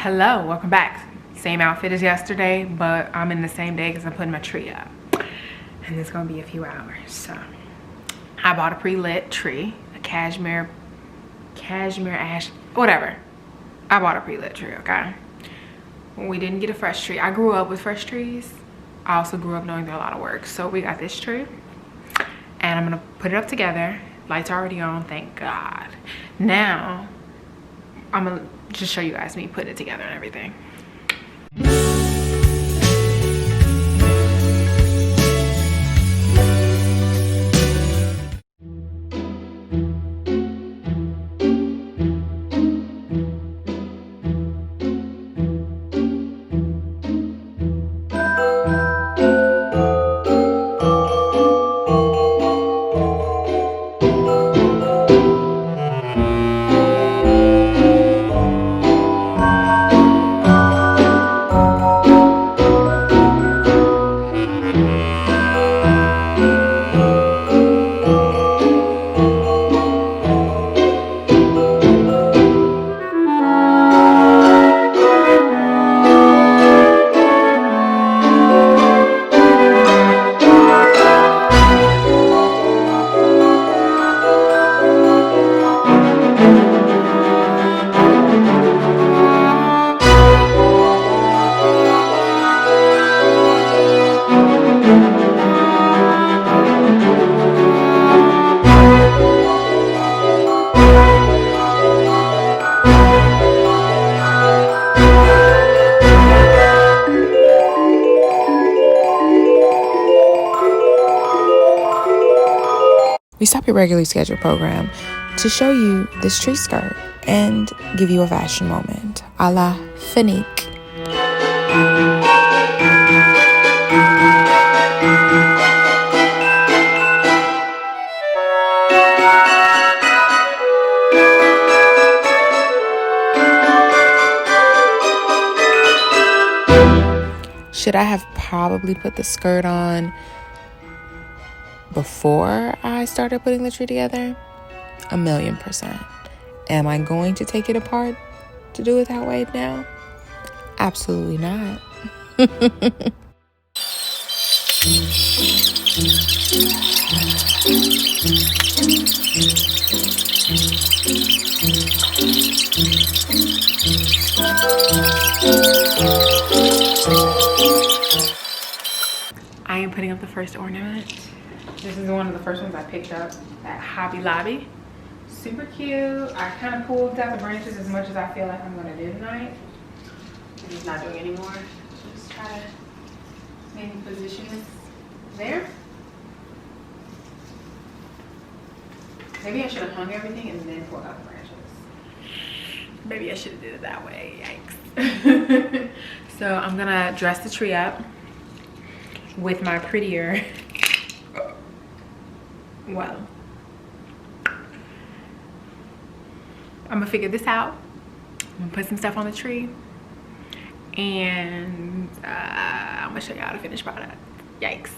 Hello, welcome back. Same outfit as yesterday, but I'm in the same day because I'm putting my tree up. And it's gonna be a few hours. So I bought a pre-lit tree, a cashmere ash, whatever. I bought a pre-lit tree, okay? We didn't get a fresh tree. I grew up with fresh trees. I also grew up knowing they're a lot of work. So we got this tree and I'm gonna put it up together. Lights are already on, thank God. Now, I'm gonna just show you guys me putting it together and everything. We stop your regularly scheduled program to show you this tree skirt and give you a fashion moment, a la Fenique. Should I have probably put the skirt on before I started putting the tree together? 1,000,000%. Am I going to take it apart to do it that way now? Absolutely not. I am putting up the first ornament. This is one of the first ones I picked up at Hobby Lobby. Super cute. I kind of pulled out the branches as much as I feel like I'm gonna do tonight. I'm just not doing anymore. Just try to maybe position this there. Maybe I should have hung everything and then pulled out the branches. Maybe I should have did it that way, yikes. So I'm gonna dress the tree up with my prettier, well, I'm gonna figure this out. I'm gonna put some stuff on the tree and I'm gonna show y'all the finished product. Yikes.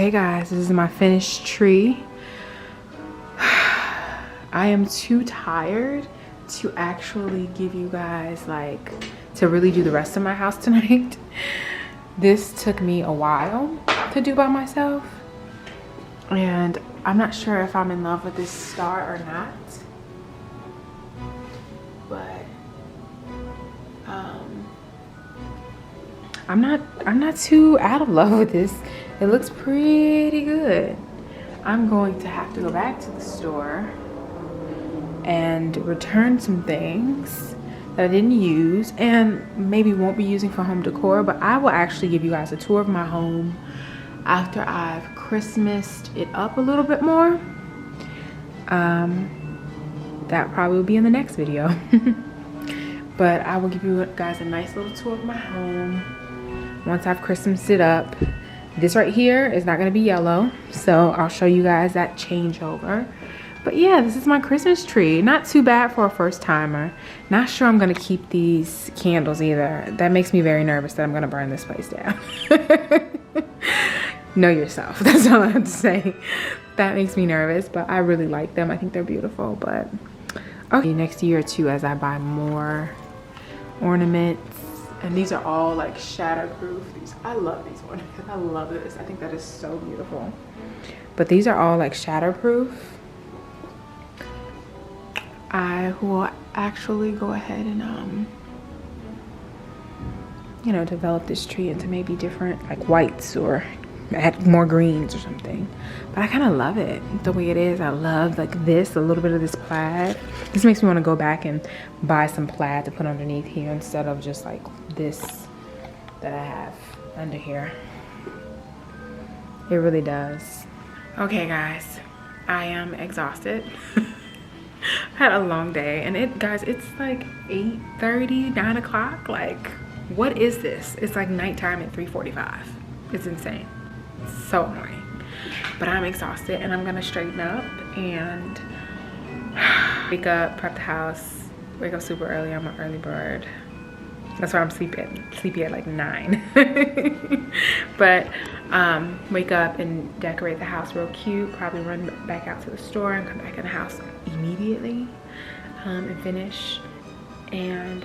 Okay guys, this is my finished tree. I am too tired to actually give you guys like to really do the rest of my house tonight. This took me a while to do by myself, and I'm not sure if I'm in love with this star or not, but I'm not too out of love with this. It looks pretty good. I'm going to have to go back to the store and return some things that I didn't use and maybe won't be using for home decor, but I will actually give you guys a tour of my home after I've Christmased it up a little bit more. That probably will be in the next video. But I will give you guys a nice little tour of my home once I've Christmased it up. This right here is not going to be yellow, so I'll show you guys that changeover. But yeah, this is my Christmas tree. Not too bad for a first timer. Not sure I'm gonna keep these candles either. That makes me very nervous that I'm gonna burn this place down. Know yourself, that's all I have to say. That makes me nervous, but I really like them. I think they're beautiful, but okay. Next year or two, as I buy more ornaments, and these are all like shatterproof. I love these ornaments. I love this. I think that is so beautiful. But these are all like shatterproof. I will actually go ahead and you know, develop this tree into maybe different like whites or add more greens or something. But I kind of love it the way it is. I love like this, a little bit of this plaid. This makes me want to go back and buy some plaid to put underneath here instead of just like this that I have under here. It really does. Okay guys, I am exhausted. I had a long day, and guys, it's like 8:30, 9 o'clock. Like, what is this? It's like nighttime at 3:45. It's insane. It's so annoying. But I'm exhausted, and I'm gonna straighten up and wake up, prep the house, wake up super early. I'm an early bird. That's why I'm sleepy at like 9. But wake up and decorate the house real cute. Probably run back out to the store and come back in the house immediately and finish. And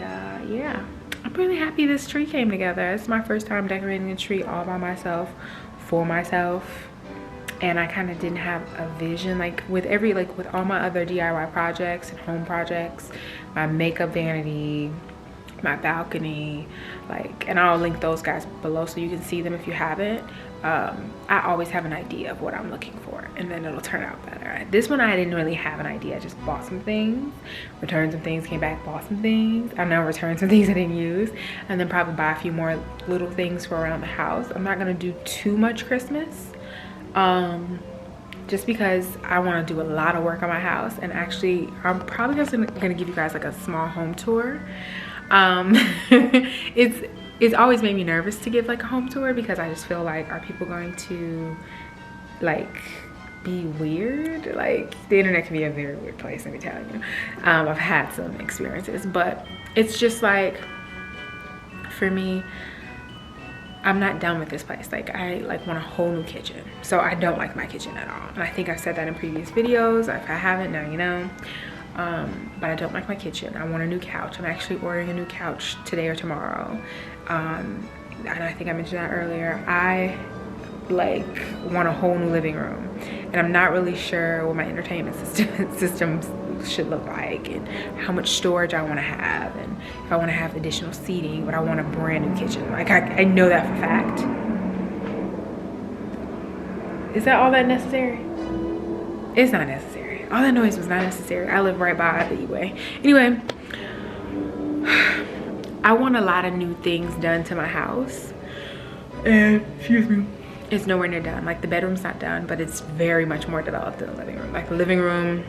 yeah, I'm really happy this tree came together. It's my first time decorating a tree all by myself, for myself. And I kind of didn't have a vision, like with all my other DIY projects and home projects, my makeup vanity, my balcony, like, and I'll link those guys below so you can see them if you haven't. I always have an idea of what I'm looking for, and then it'll turn out better. This one I didn't really have an idea. I just bought some things, returned some things, came back, bought some things. I've now returned some things I didn't use, and then probably buy a few more little things for around the house. I'm not gonna do too much Christmas, just because I want to do a lot of work on my house. And actually, I'm probably just gonna give you guys like a small home tour. It's always made me nervous to give like a home tour, because I just feel like, are people going to like be weird? Like, the internet can be a very weird place, let me tell you. I've had some experiences, but it's just like, for me, I'm not done with this place. Like, I like want a whole new kitchen. So I don't like my kitchen at all, and I think I've said that in previous videos. If I haven't, now you know. But I don't like my kitchen. I want a new couch. I'm actually ordering a new couch today or tomorrow. And I think I mentioned that earlier. I like want a whole new living room, and I'm not really sure what my entertainment system should look like, and how much storage I want to have, and if I want to have additional seating. But I want a brand new kitchen. Like, I know that for a fact. Is that all that necessary? It's not necessary. All that noise was not necessary. I live right by the E-way. Anyway, I want a lot of new things done to my house, and excuse me, it's nowhere near done. Like, the bedroom's not done, but it's very much more developed than the living room. Like, the living room,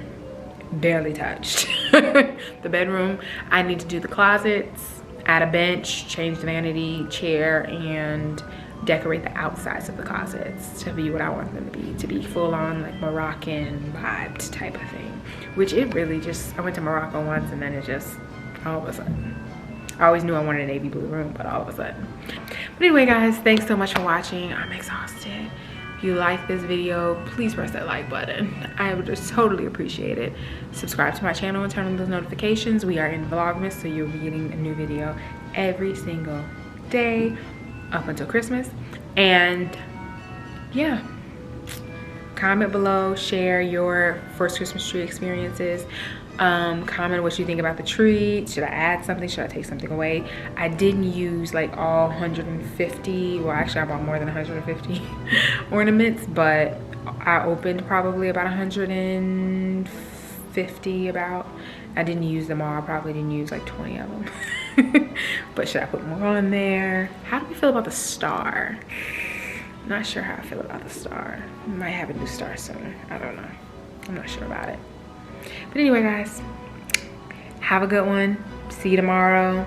barely touched. The bedroom, I need to do the closets, add a bench, change the vanity, chair, and decorate the outsides of the closets to be what I want them to be full on like Moroccan vibed type of thing. Which it really just, I went to Morocco once, and then it just, all of a sudden, I always knew I wanted a navy blue room, but all of a sudden. But anyway guys, thanks so much for watching. I'm exhausted. If you like this video, please press that like button. I would just totally appreciate it. Subscribe to my channel and turn on those notifications. We are in Vlogmas, so you'll be getting a new video every single day up until Christmas. And yeah, comment below, share your first Christmas tree experiences. Comment what you think about the tree. Should I add something? Should I take something away? I didn't use like all 150, well actually I bought more than 150 ornaments, but I opened probably about 150 about. I didn't use them all. I probably didn't use like 20 of them. But should I put more on there? How do we feel about the star? Not sure how I feel about the star. Might have a new star soon. I don't know. I'm not sure about it. But anyway, guys, have a good one. See you tomorrow.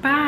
Bye.